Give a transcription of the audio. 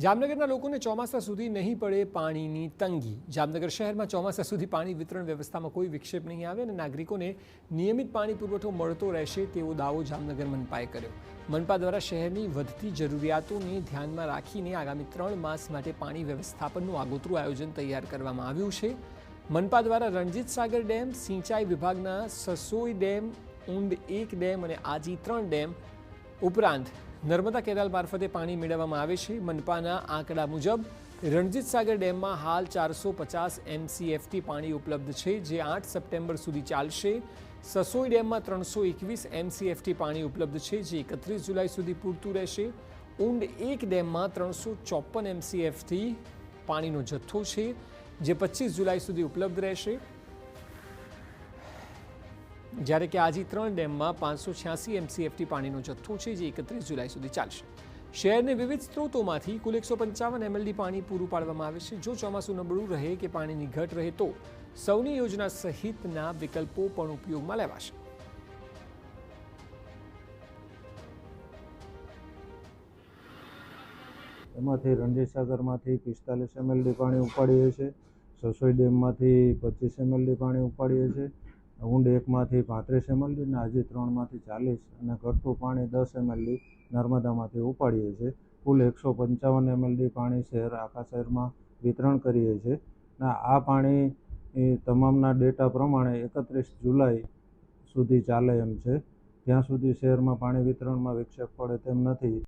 જામનગરના લોકોને ચોમાસા સુધી નહીં પડે પાણીની તંગી। જામનગર શહેરમાં ચોમાસા સુધી પાણી વિતરણ વ્યવસ્થામાં કોઈ વિક્ષેપ નહીં આવે અને નાગરિકોને નિયમિત પાણી પુરવઠો મળતો રહેશે તેવો દાવો જામનગર મનપાએ કર્યો। મનપા દ્વારા શહેરની વધતી જરૂરિયાતોને ધ્યાનમાં રાખીને આગામી 3 માસ માટે પાણી વ્યવસ્થાપનનું આગોતરું આયોજન તૈયાર કરવામાં આવ્યું છે। મનપા દ્વારા રણજીત સાગર ડેમ, સિંચાઈ વિભાગના સસોઈ ડેમ, ઊંડ 1 ડેમ અને આજી 3 ડેમ ઉપરાંત નર્મદા કેનાલ મારફતે પાણી મેળવવામાં આવે છે। મનપાના આંકડા મુજબ રણજીત સાગર ડેમમાં હાલ 450 MCFT પાણી ઉપલબ્ધ છે, જે 8 સપ્ટેમ્બર સુધી ચાલશે। સસોઈ ડેમમાં 321 MCFT પાણી ઉપલબ્ધ છે, જે 31 જુલાઈ સુધી પૂરતું રહેશે। ઊંડ 1 ડેમમાં 354 MCFT પાણીનો જથ્થો છે, જે 25 જુલાઈ સુધી ઉપલબ્ધ રહેશે, જ્યારે કે આજી 3 ડેમમાં 586 MCFT પાણીનો જથ્થો છે, જે 31 જુલાઈ સુધી ચાલશે। શહેરને વિવિધ સ્ત્રોતોમાંથી કુલ 155 MLD પાણી પૂરું પાડવામાં આવે છે। જો ચોમાસું નબળું રહે કે પાણીની ઘટ રહે તો સૌની યોજના સહિતના વિકલ્પો પણ ઉપયોગમાં લેવાશે। એમાંથી રણજીત સાગરમાંથી 45 MLD પાણી ઉપાડીએ છીએ, સસોઈ ડેમમાંથી 25 MLD પાણી ઉપાડીએ છીએ, ઊંડ 1માંથી 35 MLD અને આજી 3માંથી 40 અને ઘટતું પાણી 10 MLD નર્મદામાંથી ઉપાડીએ છીએ। કુલ 155 MLD પાણી આખા શહેરમાં વિતરણ કરીએ છીએ અને આ પાણી તમામના ડેટા પ્રમાણે 31 જુલાઈ સુધી ચાલે એમ છે। ત્યાં સુધી શહેરમાં પાણી વિતરણમાં વિક્ષેપ પડે તેમ નથી।